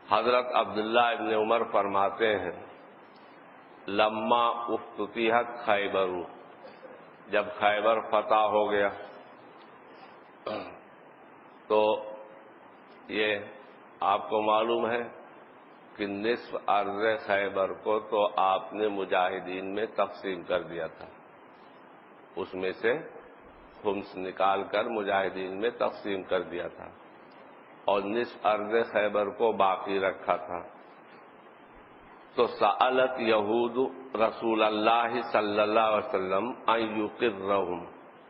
حضرت عبداللہ ابن عمر فرماتے ہیں لما افتتحت خیبر، جب خیبر فتح ہو گیا تو یہ آپ کو معلوم ہے کہ نصف ارض خیبر کو تو آپ نے مجاہدین میں تقسیم کر دیا تھا، اس میں سے خمس نکال کر مجاہدین میں تقسیم کر دیا تھا، اور نصف ارض خیبر کو باقی رکھا تھا۔ تو سألت یہود رسول اللہ صلی اللہ علیہ وسلم ان یقرهم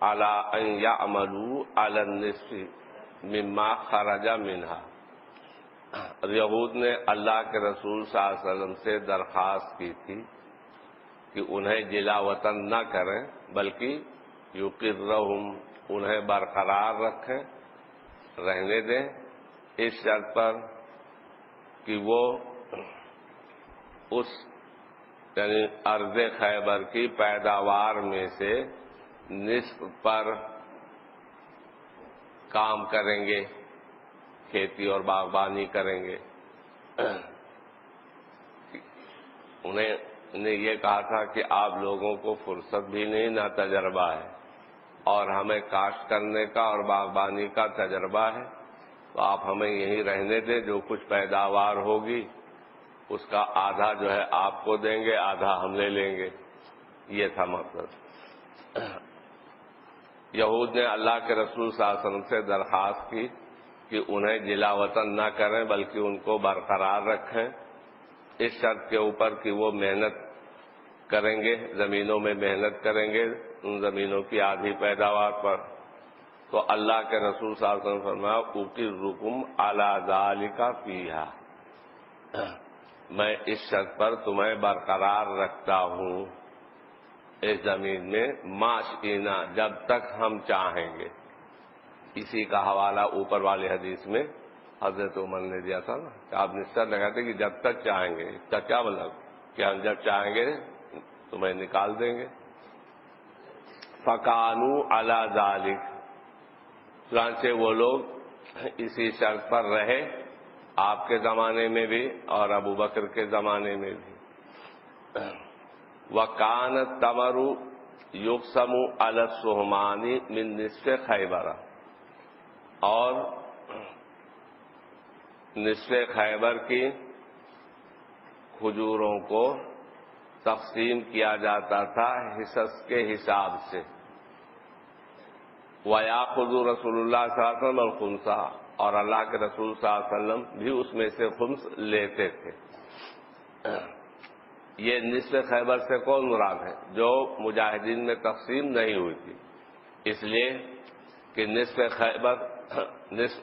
علی ان یعملوا علی النصف مما خرج منها، یہود نے اللہ کے رسول صلی اللہ علیہ وسلم سے درخواست کی تھی کہ انہیں جلا وطن نہ کریں بلکہ یقرهم انہیں برقرار رکھیں، رہنے دیں، اس شرط پر کہ وہ اس یعنی ارض خیبر کی پیداوار میں سے نصف پر کام کریں گے، کھیتی اور باغبانی کریں گے۔ انہیں یہ کہا تھا کہ آپ لوگوں کو فرصت بھی نہیں، نہ تجربہ ہے، اور ہمیں کاشت کرنے کا اور باغبانی کا تجربہ ہے، تو آپ ہمیں یہیں رہنے دیں، جو کچھ پیداوار ہوگی اس کا آدھا جو ہے آپ کو دیں گے، آدھا ہم لے لیں گے، یہ تھا مقصد۔ یہود نے اللہ کے رسول صلی اللہ علیہ وسلم سے درخواست کی کہ انہیں جلا وطن نہ کریں بلکہ ان کو برقرار رکھیں، اس شرط کے اوپر کہ وہ محنت کریں گے، زمینوں میں محنت کریں گے ان زمینوں کی آدھی پیداوار پر۔ تو اللہ کے رسول صلی اللہ علیہ وسلم فرمایا اقرکم علی ذالک فیہا، میں اس شرط پر تمہیں برقرار رکھتا ہوں اس زمین میں ماشئنا، جب تک ہم چاہیں گے۔ اسی کا حوالہ اوپر والی حدیث میں حضرت عمر نے دیا تھا نا کہ آپ نے اس طرح لگا تھا کہ جب تک چاہیں گے، اس کا کیا مطلب کہ ہم جب چاہیں گے تمہیں نکال دیں گے۔ فکانوا علی ذالک، چنانچہ وہ لوگ اسی شرط پر رہے، آپ کے زمانے میں بھی اور ابو بکر کے زمانے میں بھی۔ وَكَانَ التَّمَرُ يُقْسَمُ عَلَى السُّهْمَانِ مِن نِصْفِ خیبر، اور نصف خیبر کی کھجوروں کو تقسیم کیا جاتا تھا حصص کے حساب سے۔ وَيَأْخُذُ رَسُولُ اللَّهِ صلی اللہ علیہ وسلم الْخُمْسَ، اور اللہ کے رسول صلی اللہ علیہ وسلم بھی اس میں سے خمس لیتے تھے۔ یہ نصف خیبر سے کون مراد ہے؟ جو مجاہدین میں تقسیم نہیں ہوئی تھی، اس لیے کہ نصف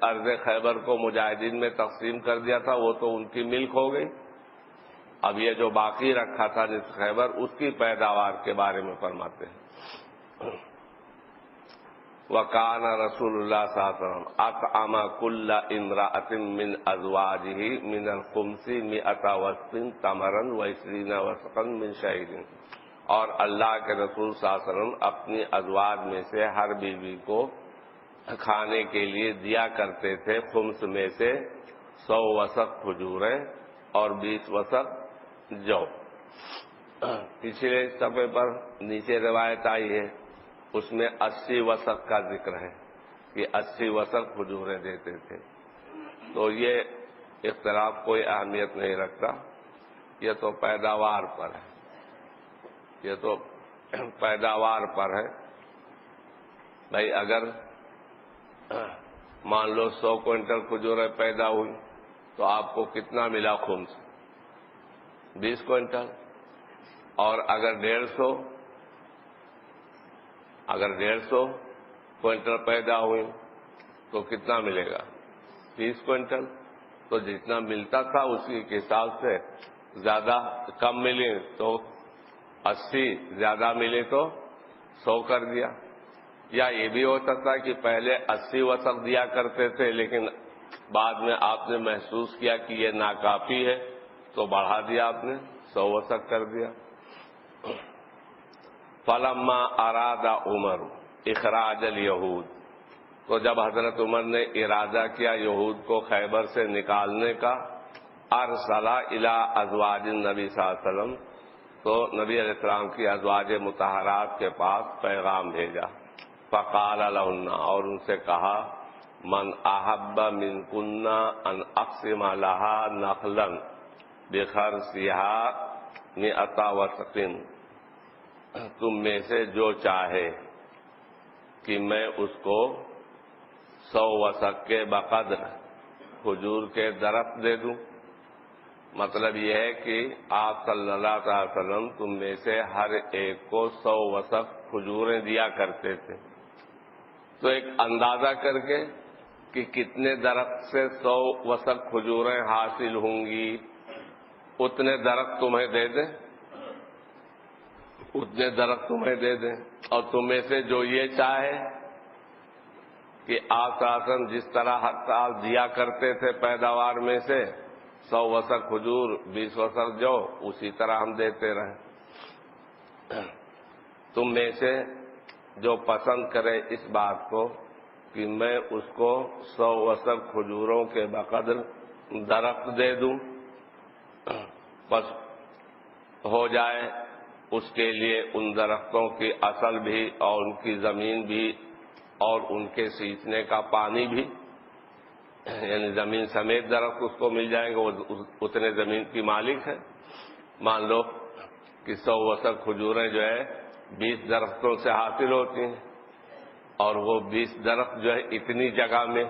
ارض خیبر کو مجاہدین میں تقسیم کر دیا تھا، وہ تو ان کی ملک ہو گئی۔ اب یہ جو باقی رکھا تھا نصف خیبر، اس کی پیداوار کے بارے میں فرماتے ہیں۔ وَكَانَ رَسُولُ اللَّهِ صلی اللہ علیہ وسلم أَطْعَمَ كُلَّ امْرَأَةٍ مِّنْ أَزْوَاجِهِ مِنَ الْخُمْسِ مِائَةَ وَسْقٍ تَمْرًا وَعِشْرِينَ وَسْقًا مِّن شَعِيرٍ، اور اللہ کے رسول صلی اللہ علیہ وسلم اپنی ازواج میں سے ہر بیوی کو کھانے کے لیے دیا کرتے تھے خمس میں سے 100 وسق کھجوریں اور 20 وسق جو۔ پچھلے صفحے پر نیچے روایت آئی ہے، اس میں 80 وسق کا ذکر ہے کہ 80 وسق کھجوریں دیتے تھے۔ تو یہ اختلاف کوئی اہمیت نہیں رکھتا، یہ تو پیداوار پر ہے، یہ تو پیداوار پر ہے۔ بھائی اگر مان لو 100 کوئنٹل کھجوریں پیدا ہوئی تو آپ کو کتنا ملا خمس؟ 20 کوئنٹل۔ اور اگر 150 کوئنٹل پیدا ہوئی تو کتنا ملے گا؟ 30 کوئنٹل۔ تو جتنا ملتا تھا اسی کے حساب سے زیادہ کم ملے تو 80، زیادہ ملے تو 100 کر دیا۔ یا یہ بھی ہو سکتا کہ پہلے 80 وسق دیا کرتے تھے لیکن بعد میں آپ نے محسوس کیا کہ یہ ناکافی ہے تو بڑھا دیا، آپ نے 100 وسق کر دیا۔ فلما اراد عمر اخراج الیہود، تو جب حضرت عمر نے ارادہ کیا یہود کو خیبر سے نکالنے کا، ارسل الی ازواج النبی صلی اللہ علیہ وسلم، تو نبی علیہ السلام کی ازواج مطہرات کے پاس پیغام بھیجا. فقال لہن، اور ان سے کہا، من احب منکن ان اقسم لها نخلا بخرسها 100 وسق، تم میں سے جو چاہے کہ میں اس کو 100 وسق کے بقدر کھجور کے درخت دے دوں. مطلب یہ ہے کہ آپ صلی اللہ علیہ وسلم تم میں سے ہر ایک کو 100 وسق کھجوریں دیا کرتے تھے. تو ایک اندازہ کر کے کہ کتنے درخت سے 100 وسق کھجوریں حاصل ہوں گی، اتنے درخت تمہیں دے دیں، اتنے درخت تمہیں دے دیں. اور تم میں سے جو یہ چاہے کہ آپ صلی اللہ علیہ وسلم جس طرح ہر سال دیا کرتے تھے پیداوار میں سے 100 وسق کھجور 20 وسق جو، اسی طرح ہم دیتے رہیں. تم میں سے جو پسند کرے اس بات کو کہ میں اس کو 100 وسق کھجوروں کے بقدر درخت دے دوں، بس ہو جائے اس کے لیے ان درختوں کی اصل بھی اور ان کی زمین بھی اور ان کے سینچنے کا پانی بھی، یعنی زمین سمیت درخت اس کو مل جائیں گے، وہ اتنے زمین کی مالک ہے. مان لو کہ 100 وسق کھجوریں جو ہے 20 درختوں سے حاصل ہوتی ہیں، اور وہ 20 درخت جو ہے اتنی جگہ میں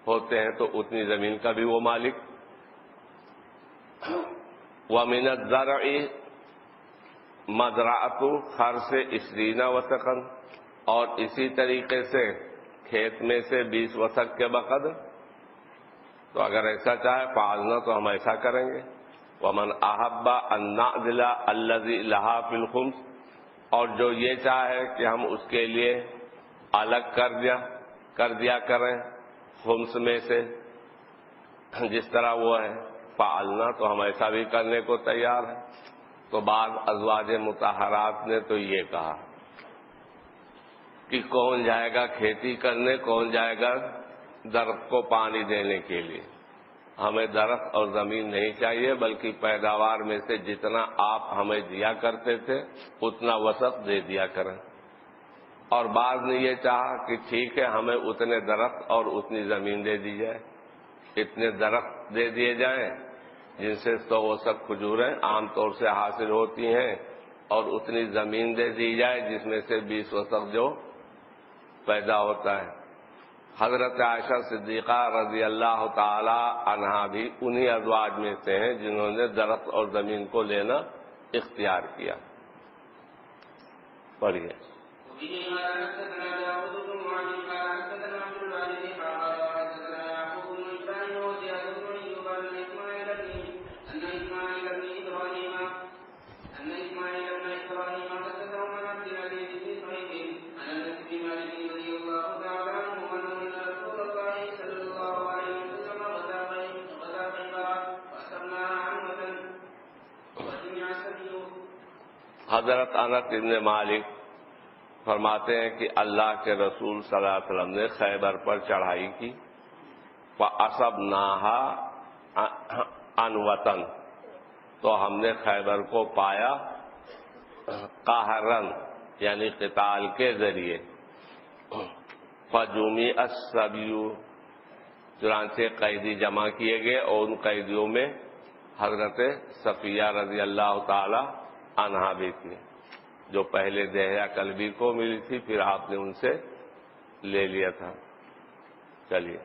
ہوتے ہیں، تو اتنی زمین کا بھی وہ مالک. وَمِنَ الزَّرْعِ مَزْرَعَةُ خَرْسِ 20 وسقا، اور اسی طریقے سے کھیت میں سے 20 وسق کے بقدر. تو اگر ایسا چاہے فعلنا، تو ہم ایسا کریں گے. وَمَنْ أَحَبَّ أَن نَعْدِلَ الَّذِي لَهَا فِي الْخُمْسِ، اور جو یہ چاہے کہ ہم اس کے لیے الگ کر دیا کریں خمس میں سے جس طرح وہ ہے، فعلنا، تو ہم ایسا بھی کرنے کو تیار ہیں. تو بعض ازواج مطہرات نے تو یہ کہا کہ کون جائے گا کھیتی کرنے، کون جائے گا درخت کو پانی دینے کے لیے. ہمیں درخت اور زمین نہیں چاہیے، بلکہ پیداوار میں سے جتنا آپ ہمیں دیا کرتے تھے اتنا وسق دے دیا کریں. اور بعض نے یہ چاہا کہ ٹھیک ہے ہمیں اتنے درخت اور اتنی زمین دے دی جائے، اتنے درخت دے دیے جائیں جن سے 100 وسق کھجوریں عام طور سے حاصل ہوتی ہیں، اور اتنی زمین دے دی جائے جس میں سے 20 وسق جو پیدا ہوتا ہے. حضرت عائشہ صدیقہ رضی اللہ تعالی عنہا بھی انہی ازواج میں سے ہیں جنہوں نے درخت اور زمین کو لینا اختیار کیا. پڑھیے. حضرت انس بن مالک فرماتے ہیں کہ اللہ کے رسول صلی اللہ علیہ وسلم نے خیبر پر چڑھائی کی. فَأَصَبْنَاهَا عَنْ وَطَنٍ، تو ہم نے خیبر کو پایا قہرن، یعنی قتال کے ذریعے. فَجُمِعَ السَّبْيُ، چنانچہ قیدی جمع کیے گئے، اور ان قیدیوں میں حضرت صفیہ رضی اللہ تعالی عنہا بھی تھی، جو پہلے دہیا کلبی کو ملی تھی، پھر آپ نے ان سے لے لیا تھا. چلیے.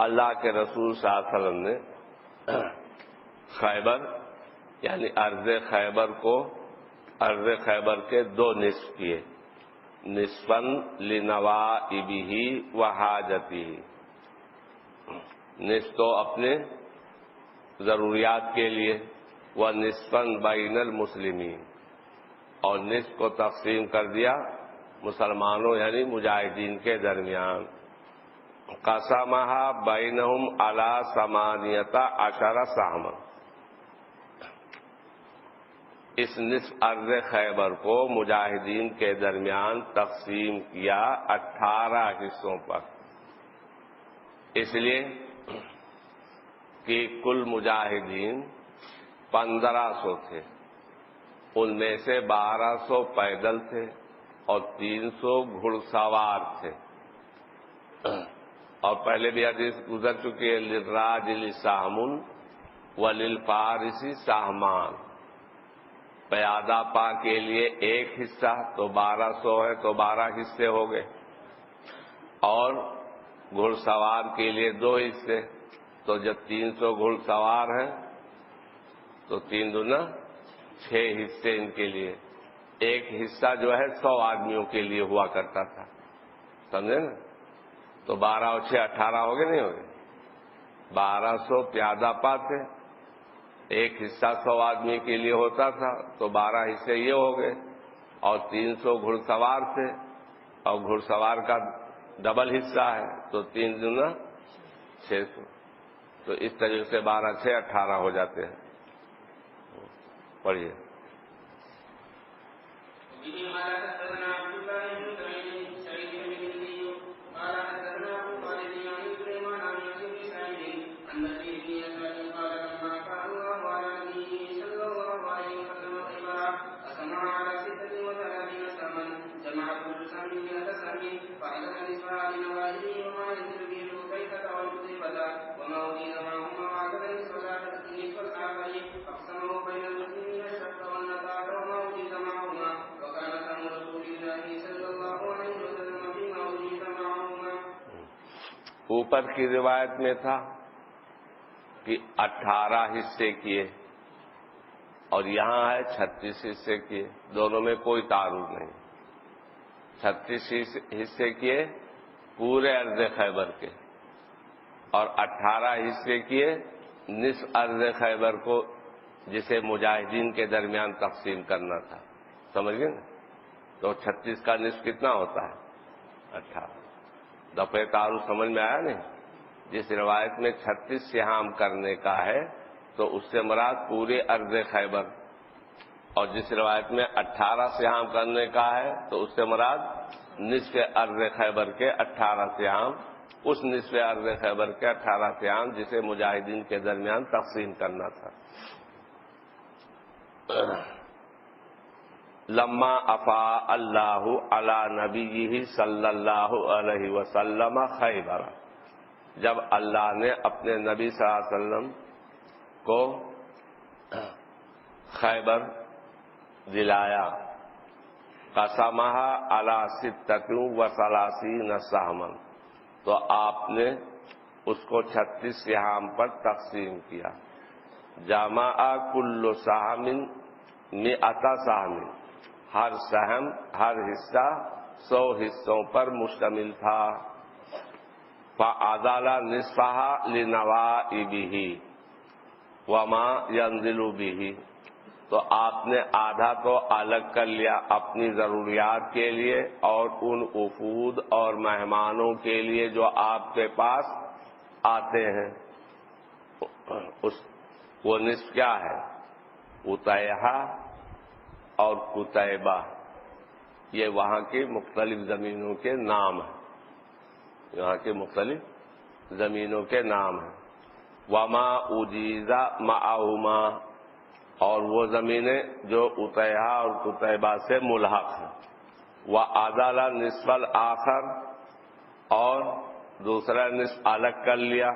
اللہ کے رسول صلی اللہ علیہ وسلم نے خیبر یعنی ارض خیبر کو ارض خیبر کے 2 نصف کیے. نصفاً لنوائبہ وحاجتہ، نصف تو اپنے ضروریات کے لیے وَنِصْفًا بَيْنَ الْمُسْلِمِينَ، اور نصف کو تقسیم کر دیا مسلمانوں یعنی مجاہدین کے درمیان. قَسَمَهَا بَيْنَهُمْ عَلَىٰ 18 سَہْمًا، اس نصف ارض خیبر کو مجاہدین کے درمیان تقسیم کیا 18 حصوں پر، اس لیے کہ کل مجاہدین 1500 تھے، ان میں سے 1200 پیدل تھے اور 300 گھڑ سوار تھے. اور پہلے بھی حدیث گزر چکی ہے، للراجل سہم وللفارس سہمان، پیادہ پا کے لیے ایک حصہ تو 1200 ہے تو 12 حصے ہو گئے، اور گھڑ سوار کے لیے 2 حصے، تو جب 300 گھڑ سوار ہیں تو 3 دونا 6 حصے ان کے لیے. ایک حصہ جو ہے 100 آدمیوں کے لیے ہوا کرتا تھا، سمجھے نا؟ تو 12 اور 6 18 ہو گئے، نہیں ہو گئے؟ 1200 پیادہ پا تھے، ایک حصہ 100 آدمی کے لیے ہوتا تھا تو 12 حصے یہ ہو گئے، اور 300 گھڑ سوار تھے اور گھڑ سوار کا ڈبل حصہ ہے تو 3 دونا 600، تو اس طریقے سے 12 6 18 ہو جاتے ہیں. پڑھیے. اوپر کی روایت میں تھا کہ 18 حصے کیے، اور یہاں ہے 36 حصے کیے، دونوں میں کوئی تعارض نہیں. 36 حصے کیے پورے ارض خیبر کے، اور 18 حصے کیے نصف ارض خیبر کو جسے مجاہدین کے درمیان تقسیم کرنا تھا. سمجھ گئے نا؟ تو 36 کا نصف کتنا ہوتا ہے؟ 18. دفعہ تعارض سمجھ میں آیا نہیں؟ جس روایت میں 36 سہام کرنے کا ہے تو اس سے مراد پورے ارض خیبر، اور جس روایت میں 18 سہام کرنے کا ہے تو اس سے مراد نصف ارض خیبر کے 18 سہام، اس نصف ارض خیبر کے 18 سہام جسے مجاہدین کے درمیان تقسیم کرنا تھا. لما افاء اللہ علی نبیہ صلی اللہ علیہ وسلم خیبر، جب اللہ نے اپنے نبی صلی اللہ علیہ وسلم کو خیبر دلایا، قسمہا علی 36 سہما، تو آپ نے اس کو 36 سہام پر تقسیم کیا. جمع کل سہم 100 سہم، ہر سہم ہر حصہ 100 حصوں پر مشتمل تھا. فعدل نصفها لنوائبہ وما ينزل به، تو آپ نے آدھا تو الگ کر لیا اپنی ضروریات کے لیے اور ان وفود اور مہمانوں کے لیے جو آپ کے پاس آتے ہیں. وہ نصف کیا ہے؟ اتیہا اور قتیبہ، یہ وہاں کی مختلف زمینوں کے نام ہیں، یہاں کے مختلف زمینوں کے نام ہیں. وما اجیزا معہما، اور وہ زمینیں جو اتیہا اور قتیبہ سے ملحق ہیں. وعدل نصف الآخر، اور دوسرا نصف الگ کر لیا.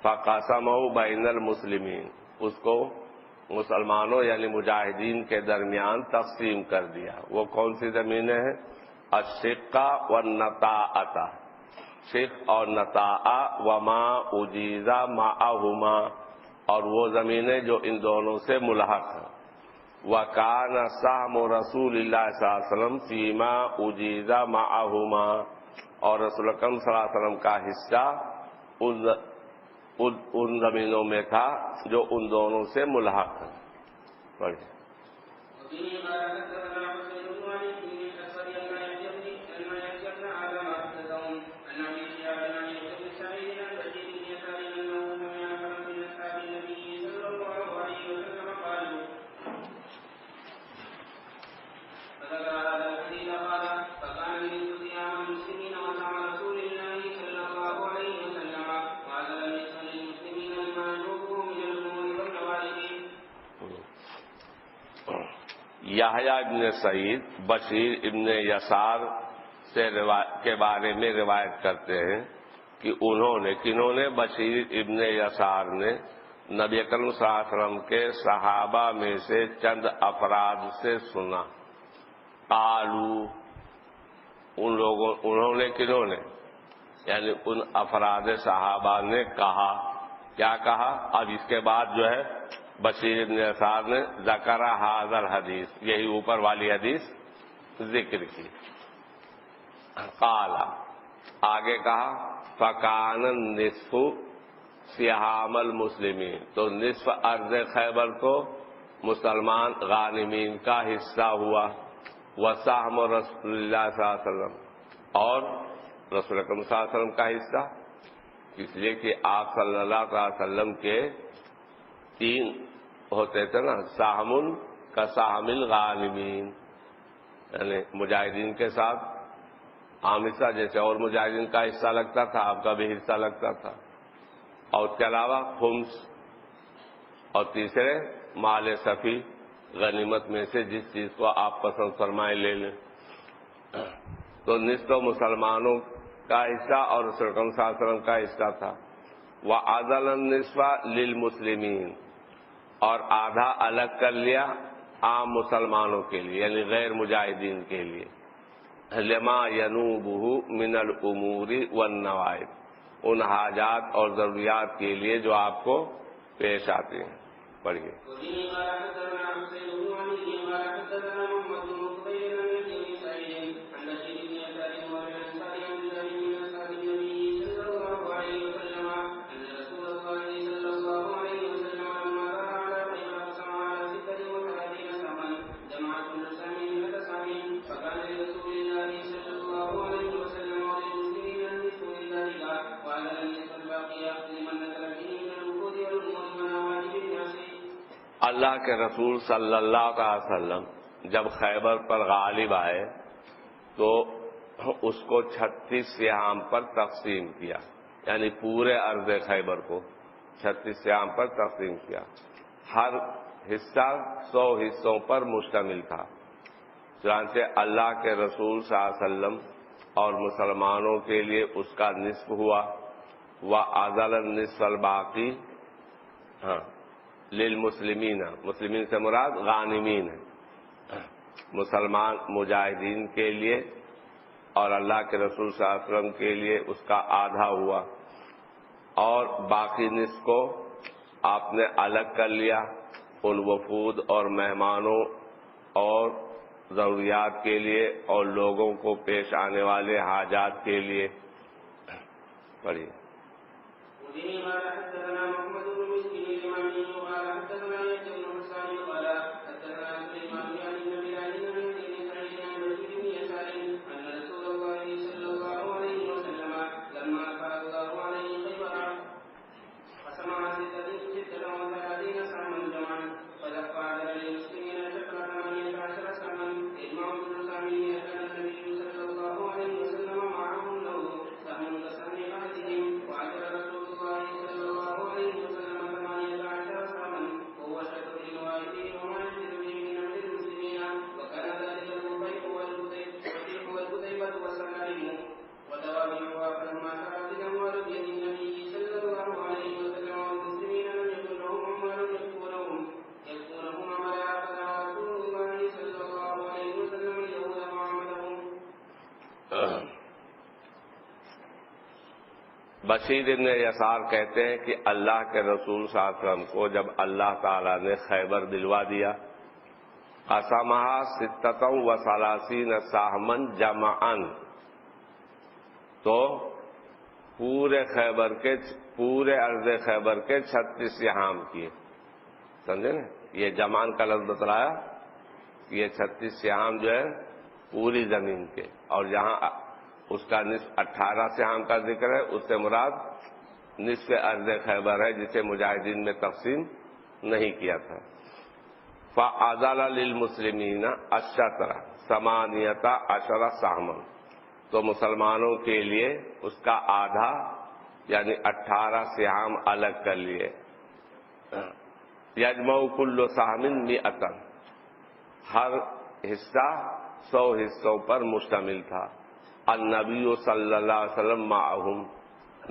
فقسمہ بین المسلمین، اس کو مسلمانوں یعنی مجاہدین کے درمیان تقسیم کر دیا. وہ کون سی زمینیں ہیں؟ الشقہ والنطاعۃ، شق اور نطاع. وما اجیزا معہما، اور وہ زمینیں جو ان دونوں سے ملحق ہیں. وکان سہم رسول اللہ صلی اللہ علیہ وسلم فیما اجیزا معہما، اور رسول اکرم صلی اللہ علیہ وسلم کا حصہ ان زمینوں میں تھا جو ان دونوں سے ملحق ہیں. پڑھیے. یحییٰ ابن سعید بشیر ابن یسار کے بارے میں روایت کرتے ہیں کہ کنہوں نے بشیر ابن یسار نے نبی اکرم صلی اللہ علیہ وسلم کے صحابہ میں سے چند افراد سے سنا. قالو انہوں نے کنہوں نے یعنی ان افراد صحابہ نے کہا. کیا کہا؟ اب اس کے بعد جو ہے بشیر ابن یسار نے ذکر حاضر حدیث، یہی اوپر والی حدیث ذکر کی. قال آگے کہا فکان النصف سہام المسلمین، تو نصف ارض خیبر کو مسلمان غانمین کا حصہ ہوا. وسہم رسول اللہ صلی اللہ علیہ وسلم، اور رسول اکرم صلی اللہ علیہ وسلم کا حصہ، اس لیے کہ آپ صلی اللہ علیہ وسلم کے 3 ہوتے تھے نا، سہم کا سہم الغانمین، یعنی مجاہدین کے ساتھ عام حصہ، جیسے اور مجاہدین کا حصہ لگتا تھا آپ کا بھی حصہ لگتا تھا، اور اس کے علاوہ خمس، اور تیسرے مال صفی، غنیمت میں سے جس چیز کو آپ پسند فرمائے لے لیں. تو نصف مسلمانوں کا حصہ اور رسول اکرم صلی اللہ علیہ وسلم کا حصہ تھا. وعزل النصف للمسلمین، اور آدھا الگ کر لیا عام مسلمانوں کے لیے یعنی غیر مجاہدین کے لیے. لما ینوبہ من الامور والنوائب، ان حاجات اور ضروریات کے لیے جو آپ کو پیش آتے ہیں. پڑھیے. اللہ کے رسول صلی اللہ علیہ وسلم جب خیبر پر غالب آئے تو اس کو 36 سہام پر تقسیم کیا، یعنی پورے ارض خیبر کو 36 سہام پر تقسیم کیا. ہر حصہ 100 حصوں پر مشتمل تھا. چنانچہ اللہ کے رسول صلی اللہ علیہ وسلم اور مسلمانوں کے لیے اس کا نصف ہوا. وعزل النصف الباقی للمسلمین، مسلمین سے مراد غانمین ہے، مسلمان مجاہدین کے لیے، اور اللہ کے رسول صلی اللہ علیہ وسلم کے لیے اس کا آدھا ہوا. اور باقی نصف کو آپ نے الگ کر لیا ان وفود اور مہمانوں اور ضروریات کے لیے اور لوگوں کو پیش آنے والے حاجات کے لیے. پڑھیے. بشیر ابن یسار کہتے ہیں کہ اللہ کے رسول صلی اللہ علیہ وسلم کو جب اللہ تعالی نے خیبر دلوا دیا، قسمہا 36 سہمن جمعا، تو پورے عرض خیبر کے 36 سہام کیے. سمجھے نا؟ یہ جمان کا لفظ بتلایا کہ یہ 36 سہام جو ہے پوری زمین کے، اور جہاں اس کا نصف 18 سہام کا ذکر ہے، اس سے مراد نصف ارض خیبر ہے جسے مجاہدین میں تقسیم نہیں کیا تھا۔ فَأَعْزَلَ لِلْمُسْلِمِينَ الشَّطْرَ ثَمَانِيَةَ عَشَرَ سَهْمًا، تو مسلمانوں کے لیے اس کا آدھا یعنی 18 سہام الگ کر لیے۔ یجمع کل سہم مئۃ، ہر حصہ 100 حصوں پر مشتمل تھا۔ النبی صلی اللہ علیہ وسلم معہم،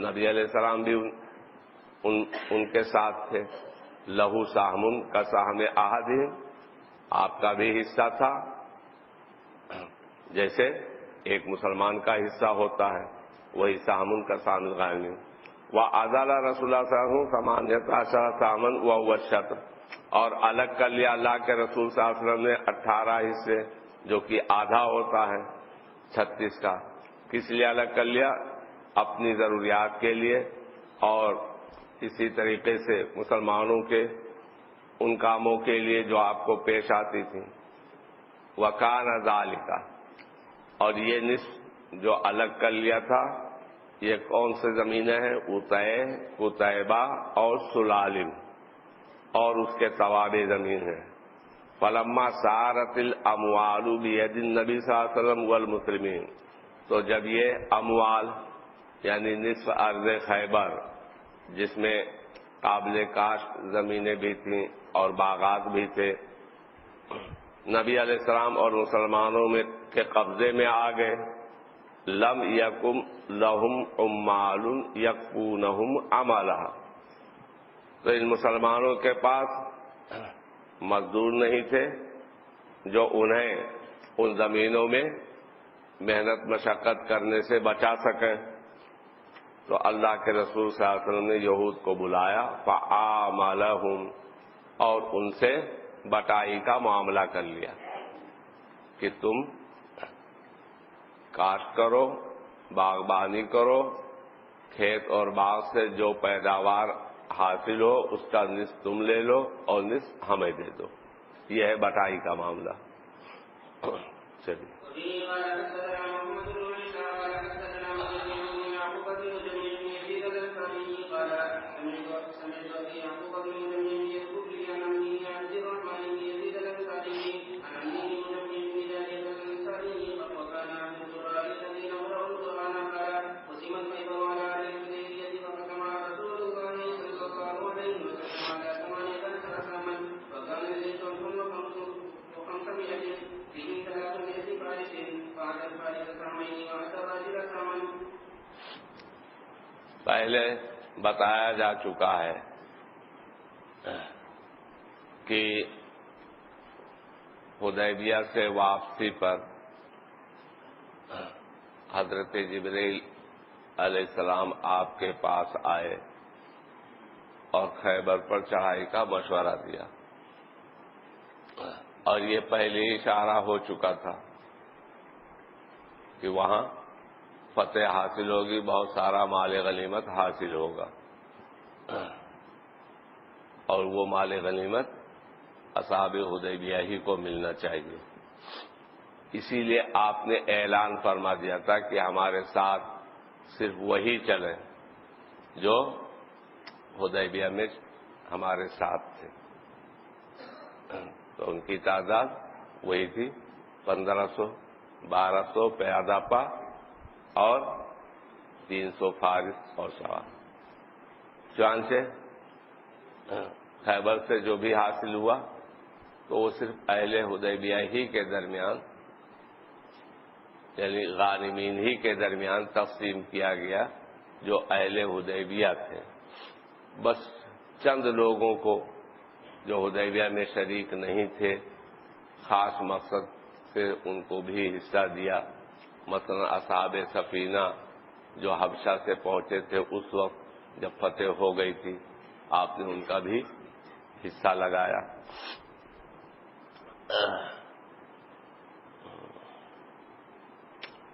نبی علیہ السلام بھی ان کے ساتھ تھے۔ لہو سہم کا سہم احدہم، آپ کا بھی حصہ تھا جیسے ایک مسلمان کا حصہ ہوتا ہے، وہی سہم کا سہم غانم۔ وَأَعْزَلَ رسول اللہ صلی اللہ علیہ وسلم 18 سہما وَهُوَ الشطر، اور الگ کر لیا اللہ کے رسول صلی اللہ علیہ وسلم نے 18 حصے جو کہ آدھا ہوتا ہے 36 کا۔ کس لیے الگ کر لیا؟ اپنی ضروریات کے لیے، اور اسی طریقے سے مسلمانوں کے ان کاموں کے لیے جو آپ کو پیش آتی تھیں۔ وَكَانَ ذَلِكَ، اور یہ نصف جو الگ کر لیا تھا یہ کون سے زمینیں ہیں؟ اتائے، قتیبہ اور سلالم، اور اس کے توابع زمین ہیں۔ فلما سارت الاموال بید النبی صلی اللہ علیہ وسلم والمسلمین، تو جب یہ اموال یعنی نصف ارض خیبر جس میں قابل کاشت زمینیں بھی تھیں اور باغات بھی تھے، نبی علیہ السلام اور مسلمانوں میں کے قبضے میں آ گئے، لم یکم لہم عمال یکفونہم عملہا، تو ان مسلمانوں کے پاس مزدور نہیں تھے جو انہیں ان زمینوں میں محنت مشقت کرنے سے بچا سکیں۔ تو اللہ کے رسول صلی اللہ علیہ وسلم نے یہود کو بلایا، فعاملہم، اور ان سے بٹائی کا معاملہ کر لیا کہ تم کاشت کرو، باغبانی کرو، کھیت اور باغ سے جو پیداوار حاصل ہو اس کا نصف تم لے لو اور نصف ہمیں دے دو۔ یہ ہے بٹائی کا معاملہ۔ چلیے پہلے بتایا جا چکا ہے کہ حدیبیہ سے واپسی پر حضرت جبریل علیہ السلام آپ کے پاس آئے اور خیبر پر چڑھائی کا مشورہ دیا، اور یہ پہلے ہی اشارہ ہو چکا تھا کہ وہاں فتح حاصل ہوگی، بہت سارا مال غنیمت حاصل ہوگا، اور وہ مال غنیمت اصحاب حدیبیہ ہی کو ملنا چاہیے۔ اسی لیے آپ نے اعلان فرما دیا تھا کہ ہمارے ساتھ صرف وہی چلیں جو حدیبیہ میں ہمارے ساتھ تھے۔ تو ان کی تعداد وہی تھی 1500، 1200 پیادہ پا اور 300 فارس اور سوار۔ چنانچہ خیبر سے جو بھی حاصل ہوا تو وہ صرف اہل حدیبیہ ہی کے درمیان یعنی غانمین ہی کے درمیان تقسیم کیا گیا جو اہل حدیبیہ تھے۔ بس چند لوگوں کو جو حدیبیہ میں شریک نہیں تھے خاص مقصد سے ان کو بھی حصہ دیا، مثلا اصحاب سفینہ جو حبشہ سے پہنچے تھے اس وقت جب فتح ہو گئی تھی، آپ نے ان کا بھی حصہ لگایا۔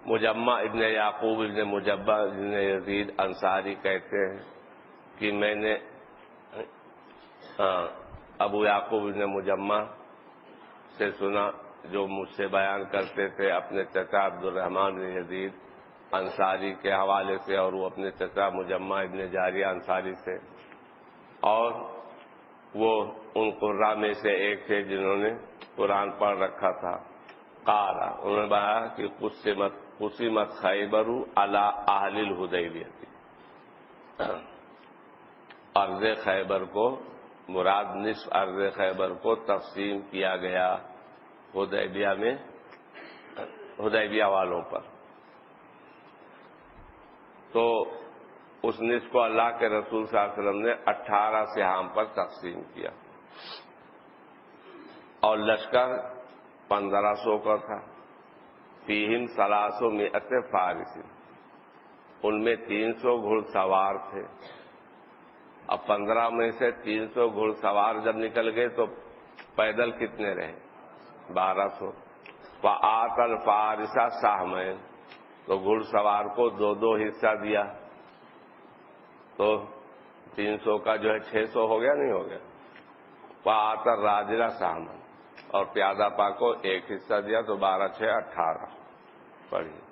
مجمع ابن یعقوب ابن مجبہ ابن یزید انصاری کہتے ہیں کہ میں نے ابو یعقوب بن مجمع سے سنا، جو مجھ سے بیان کرتے تھے اپنے چچا عبد الرحمن بن یزید انصاری کے حوالے سے، اور وہ اپنے چچا مجمع ابن جاریہ انصاری سے، اور وہ ان قراء میں سے ایک تھے جنہوں نے قرآن پڑھ رکھا تھا۔ قال، انہوں نے کہا کہ قسمت خیبر علی اہل الحدیبیہ، ارض خیبر کو مراد نصف ارض خیبر کو تقسیم کیا گیا حدیبیہ میں، حدیبیہ والوں پر۔ تو اس نصف کو اللہ کے رسول صلی اللہ علیہ وسلم نے 18 سہام پر تقسیم کیا، اور لشکر 1500 کا تھا۔ فیہم 300 فارس، ان میں 300 گھڑ سوار تھے۔ اب 15 میں سے 300 گھڑ سوار جب نکل گئے تو پیدل کتنے رہے؟ 1200۔ فآت الفارس سہمین، تو گھڑ سوار کو 2 حصہ دیا، تو 300 کا جو ہے 600 ہو گیا، نہیں ہو گیا؟ فآت الراجل سہمین، اور پیادہ پا کو 1 حصہ دیا، تو 12 6 18۔ پڑھیے۔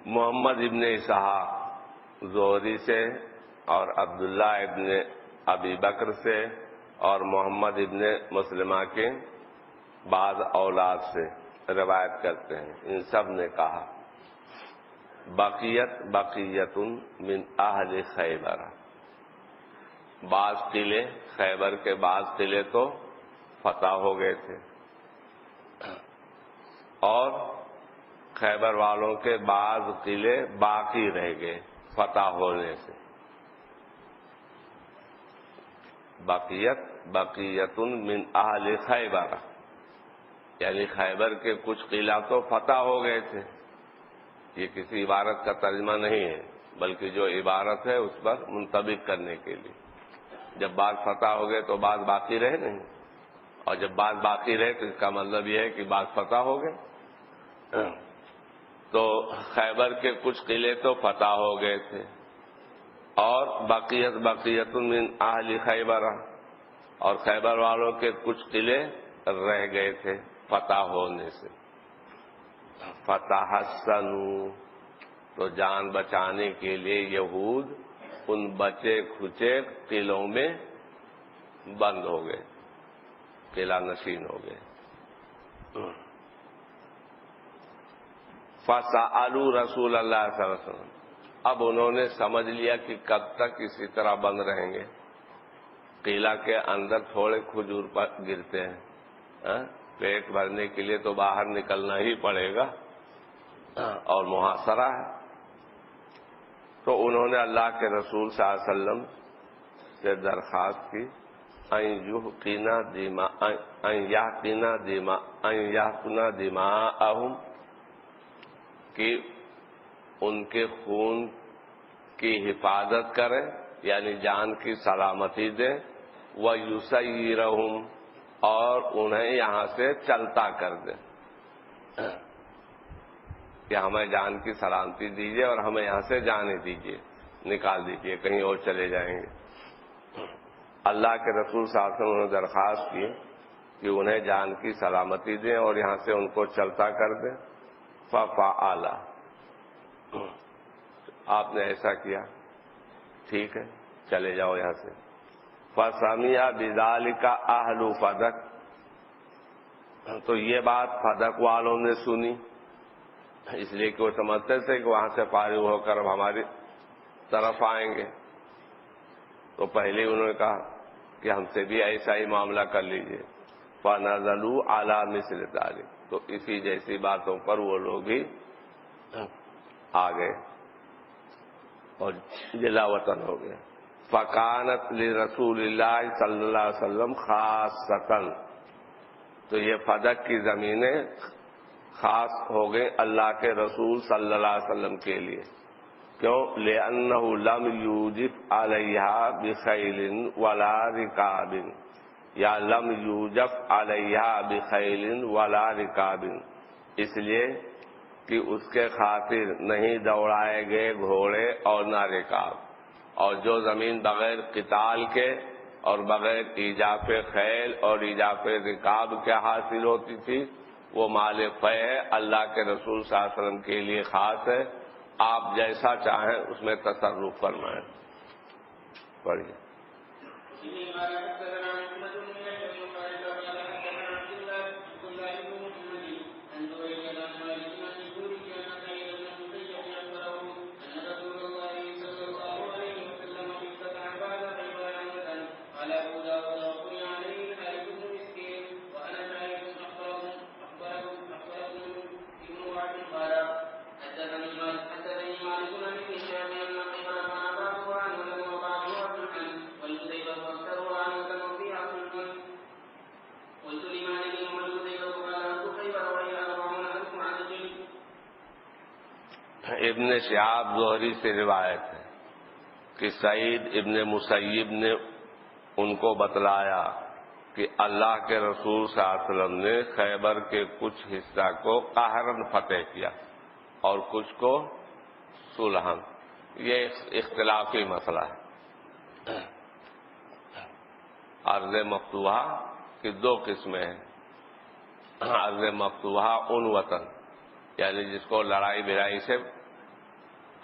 محمد ابن اسحاق زہری سے، اور عبداللہ ابن ابی بکر سے، اور محمد ابن مسلمہ کے بعض اولاد سے روایت کرتے ہیں، ان سب نے کہا بقیت من اہل خیبر، بعض قلعے خیبر کے بعض قلعے تو فتح ہو گئے تھے، اور خیبر والوں کے بعض قلعے باقی رہ گئے فتح ہونے سے۔ بقیت من اہل خیبر، یعنی خیبر کے کچھ قلعہ تو فتح ہو گئے تھے۔ یہ کسی عبارت کا ترجمہ نہیں ہے، بلکہ جو عبارت ہے اس پر منطبق کرنے کے لیے۔ جب بعض فتح ہو گئے تو بعض باقی رہے نہیں، اور جب بعض باقی رہے تو اس کا مطلب یہ ہے کہ بعض فتح ہو گئے۔ تو خیبر کے کچھ قلعے تو فتح ہو گئے تھے، اور بقیت من اہل خیبر، اور خیبر والوں کے کچھ قلعے رہ گئے تھے فتح ہونے سے۔ فتحسنوا، تو جان بچانے کے لیے یہود ان بچے کھچے قلعوں میں بند ہو گئے، قلعہ نشین ہو گئے۔ فسألوا رسول اللہ صلی اللہ علیہ وسلم، اب انہوں نے سمجھ لیا کہ کب تک اسی طرح بند رہیں گے۔ قلعہ کے اندر تھوڑے کھجور گرتے ہیں، پیٹ بھرنے کے لیے تو باہر نکلنا ہی پڑے گا، اور محاصرہ ہے۔ تو انہوں نے اللہ کے رسول صلی اللہ علیہ وسلم سے درخواست کی ان یحقن دماءہم، کہ ان کے خون کی حفاظت کریں، یعنی جان کی سلامتی دیں، وَيُسَيِّرَهُمْ، اور انہیں یہاں سے چلتا کر دیں، کہ ہمیں جان کی سلامتی دیجیے اور ہمیں یہاں سے جانے دیجیے، نکال دیجیے، کہیں اور چلے جائیں گے۔ اللہ کے رسول صلی اللہ علیہ وسلم نے درخواست کی کہ انہیں جان کی سلامتی دیں اور یہاں سے ان کو چلتا کر دیں۔ فَفَعَلَ، آپ نے ایسا کیا، ٹھیک ہے چلے جاؤ یہاں سے۔ فَسَمِعَ بِذَلِكَ أَهْلُ فَدَكَ، تو یہ بات فدق والوں نے سنی، اس لیے کہ وہ سمجھتے تھے کہ وہاں سے فارغ ہو کر اب ہماری طرف آئیں گے، تو پہلے انہوں نے کہا کہ ہم سے بھی ایسا ہی معاملہ کر لیجئے۔ فنزلوا علی مثل ذلک، تو اسی جیسی باتوں پر وہ لوگ بھی آ گئے اور جلا وطن ہو گئے۔ فکانت لرسول اللہ صلی اللہ علیہ وسلم خاصۃً، تو یہ فدق کی زمینیں خاص ہو گئے اللہ کے رسول صلی اللہ علیہ وسلم کے لیے۔ کیوں؟ لأنہ لم یوجف علیہا بخیل ولا رکاب، یا لم یوجف علیہا بخیل ولا رکاب، اس لیے کہ اس کے خاطر نہیں دوڑائے گئے گھوڑے اور نہ رکاب، اور جو زمین بغیر قتال کے اور بغیر ایجاف خیل اور ایجاف رکاب کے حاصل ہوتی تھی وہ مال فے ہے، اللہ کے رسول صلی اللہ علیہ وسلم کے لیے خاص ہے، آپ جیسا چاہیں اس میں تصرف فرمائیں۔ پڑھیے۔ ابن شہاب زہری سے روایت ہے کہ سعید ابن مسیب نے ان کو بتلایا کہ اللہ کے رسول صلی اللہ علیہ وسلم نے خیبر کے کچھ حصہ کو قہراً فتح کیا اور کچھ کو صلحاً۔ یہ اختلافی مسئلہ ہے۔ ارض مفتوحہ کی دو قسمیں ہیں، ارض مفتوحہ عنوتاً، یعنی جس کو لڑائی بھرائی سے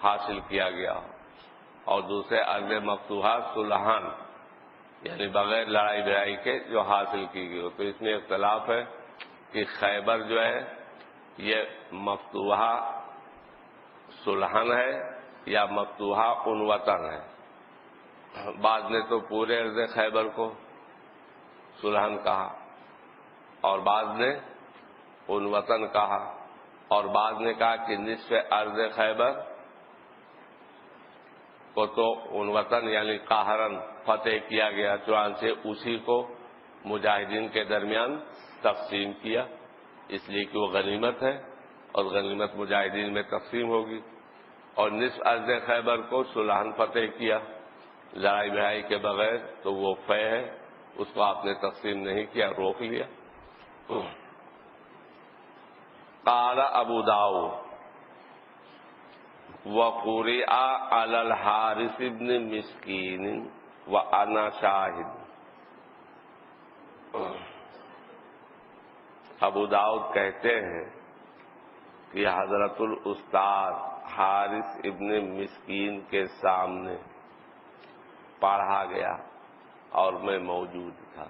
حاصل کیا گیا ہو، اور دوسرے ارض مفتوحہ صلحاً، یعنی بغیر لڑائی بھرائی کے جو حاصل کی گئی ہو۔ تو اس میں اختلاف ہے کہ خیبر جو ہے یہ مفتوحہ صلحاً ہے یا مفتوحہ عنوتاً ہے۔ بعض نے تو پورے ارض خیبر کو صلحاً کہا اور بعض نے عنوتاً کہا، اور بعض نے کہا کہ نصف ارض خیبر کو تو عنوتاً یعنی قہراً فتح کیا گیا، چنانچہ اسی کو مجاہدین کے درمیان تقسیم کیا، اس لیے کہ وہ غنیمت ہے اور غنیمت مجاہدین میں تقسیم ہوگی، اور نصف ارض خیبر کو صلحاً فتح کیا لڑائی بھرائی کے بغیر، تو وہ فے ہے، اس کو آپ نے تقسیم نہیں کیا، روک لیا۔ قال ابو داؤد وقرئ علی الحارث بن مسکین وانا شاہد۔ ابو داؤد کہتے ہیں کہ حضرت الاستاذ حارث ابن مسکین کے سامنے پڑھا گیا اور میں موجود تھا۔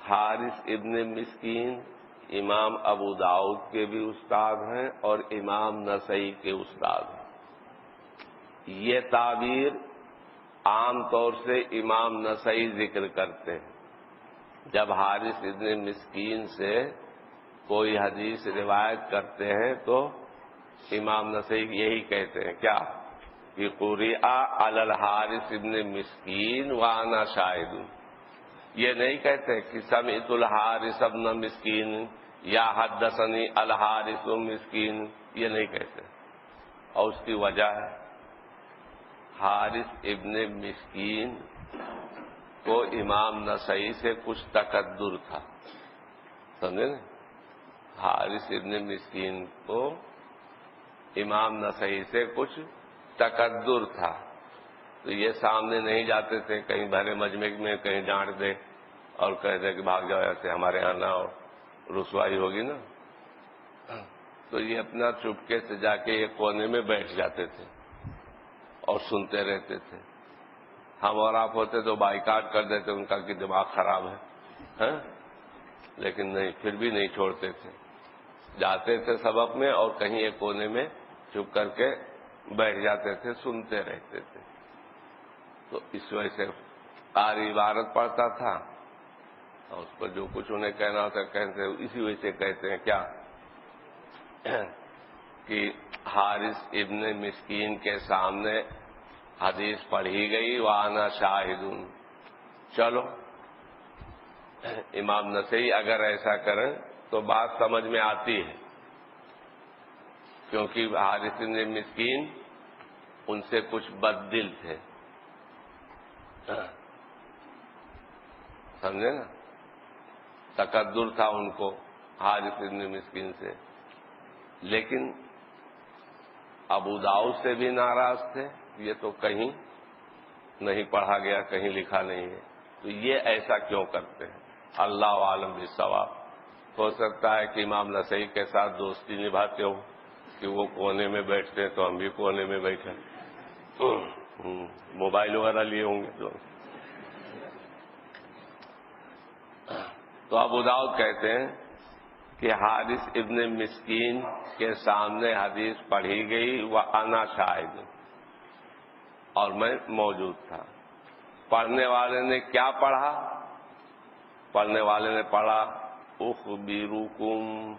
حارث ابن مسکین امام ابو داؤد کے بھی استاد ہیں اور امام نسائی کے استاد ہیں۔ یہ تعبیر عام طور سے امام نسائی ذکر کرتے ہیں جب حارث ابن مسکین سے کوئی حدیث روایت کرتے ہیں، تو امام نسائی یہی کہتے ہیں کیا کہ قرئ علی الحارث ابن مسکین وانا شاہد۔ یہ نہیں کہتے کہ سمعت الحارث ابن مسکین یا حدثنی الحارث مسکین، یہ نہیں کہتے، اور اس کی وجہ ہے حارث ابن مسکین کو امام نسائی سے کچھ تقدر تھا، سمجھے نا؟ حارث ابن مسکین کو امام نسائی سے کچھ تقدر تھا، تو یہ سامنے نہیں جاتے تھے، کہیں بھرے مجمع میں کہیں ڈانٹ دے اور کہہ دے کہ بھاگ جاؤ ایسے ہمارے یہاں نہ ہو، رسوائی ہوگی نا، تو یہ اپنا چپکے سے جا کے ایک کونے میں بیٹھ جاتے تھے اور سنتے رہتے تھے۔ ہم اور آپ ہوتے تو بائیکاٹ کر دیتے ان کا کہ دماغ خراب ہے، لیکن نہیں، پھر بھی نہیں چھوڑتے تھے، جاتے تھے سبق میں اور کہیں ایک کونے میں چپ کر کے بیٹھ جاتے تھے، سنتے رہتے تھے۔ تو اس وجہ سے قاری عبارت پڑھتا تھا اور اس پر جو کچھ انہیں کہنا ہوتا کہتے اسی وجہ سے کہتے ہیں کیا کہ حارث ابن مسکین کے سامنے حدیث پڑھی گئی وانا شاہدون. چلو امام نسائی اگر ایسا کریں تو بات سمجھ میں آتی ہے، کیونکہ حارث ابن مسکین ان سے کچھ بد دل تھے، سمجھے نا، تقدر تھا ان کو حارث ابن مسکین سے، لیکن ابو داؤد سے بھی ناراض تھے. یہ تو کہیں نہیں پڑھا گیا، کہیں لکھا نہیں ہے، تو یہ ایسا کیوں کرتے ہیں؟ اللہ عالم بالصواب. ہو سکتا ہے کہ امام نسائی کے ساتھ دوستی نبھاتے ہو کہ وہ کونے میں بیٹھتے ہیں تو ہم بھی کونے میں بیٹھے، موبائل وغیرہ لیے ہوں گے تو ابو داؤد کہتے ہیں کہ حارث ابن مسکین کے سامنے حدیث پڑھی گئی وانا شاہد، اور میں موجود تھا. پڑھنے والے نے کیا پڑھا؟ پڑھنے والے نے پڑھا اخبرکم.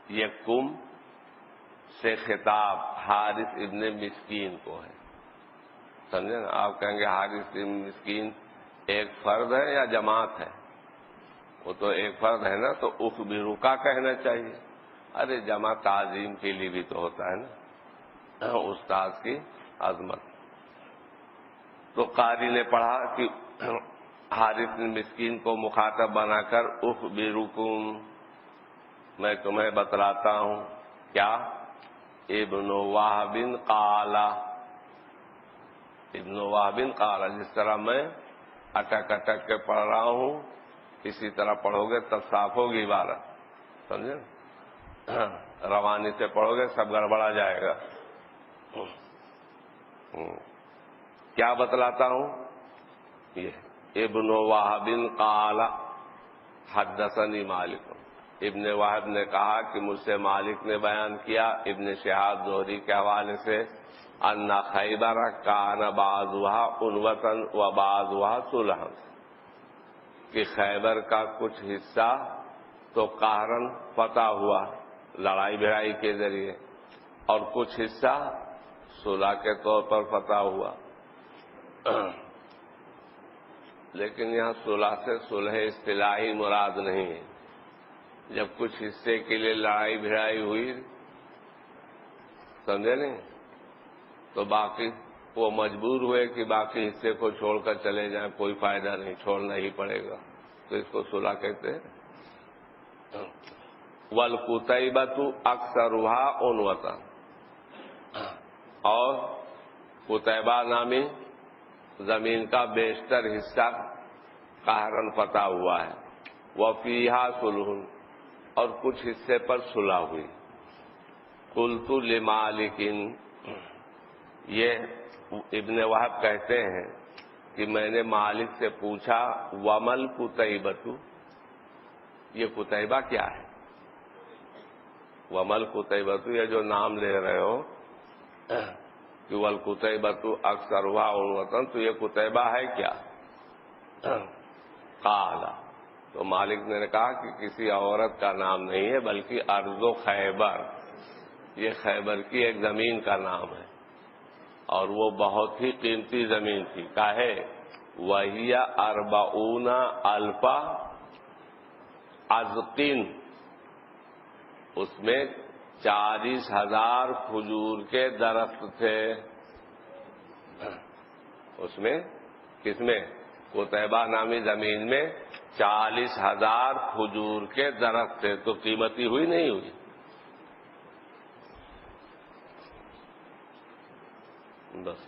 یہ کم سے خطاب حارث ابن مسکین کو ہے، سمجھے نا. آپ کہیں گے حارث ابن مسکین ایک فرد ہے یا جماعت ہے؟ وہ تو ایک فرد ہے نا، تو اخبرو کا کہنا چاہیے. ارے جمع تعظیم کے لیے بھی تو ہوتا ہے نا، استاد کی عظمت. تو قاری نے پڑھا کہ حارث بن مسکین کو مخاطب بنا کر اخبرکم، میں تمہیں بتلاتا ہوں کیا. ابن وہب قال، ابن وہب قال، جس طرح میں اٹک اٹک کے پڑھ رہا ہوں اسی طرح پڑھو گے تب صاف ہوگی عبارت، سمجھے. روانی سے پڑھو گے سب گڑبڑا جائے گا. کیا بتلاتا ہوں؟ یہ ابن وہب قال حدثنی مالک، ابن وہب نے کہا کہ مجھ سے مالک نے بیان کیا ابن شہاب زہری کے حوالے سے ان خیبر کان بعضها عنوة وبعضها صلحا، کہ خیبر کا کچھ حصہ تو قہرن فتح ہوا لڑائی بھڑائی کے ذریعے، اور کچھ حصہ صلح کے طور پر فتح ہوا. لیکن یہاں صلح سے صلح اصطلاحی مراد نہیں ہے. جب کچھ حصے کے لیے لڑائی بھڑائی ہوئی، سمجھے نہیں، تو باقی وہ مجبور ہوئے کہ باقی حصے کو چھوڑ کر چلے جائیں، کوئی فائدہ نہیں، چھوڑنا ہی پڑے گا، تو اس کو صلح کہتے ہیں. والقتیبۃ اکثرها عنوة، اور قتیبہ نامی زمین کا بیشتر حصہ قہرن فتح ہوا ہے. وفیہا صلح، اور کچھ حصے پر صلح ہوئی. قلت لمالک، یہ ابن وہب کہتے ہیں کہ میں نے مالک سے پوچھا ومل قتیبۃ، یہ قتیبہ کیا ہے؟ ومل قتیبۃ، یہ جو نام لے رہے ہو کہ والقتیبۃ اکثرها عنوة، تو یہ قتیبہ ہے کیا؟ قال، تو مالک نے کہا کہ کسی عورت کا نام نہیں ہے بلکہ ارض و خیبر، یہ خیبر کی ایک زمین کا نام ہے، اور وہ بہت ہی قیمتی زمین تھی. کاہے وہی 40,000 عزقین، اس میں 40,000 کھجور کے درخت تھے. اس میں کس میں؟ قتیبہ نامی زمین میں 40,000 کھجور کے درخت تھے. تو قیمتی ہوئی نہیں ہوئی؟ بس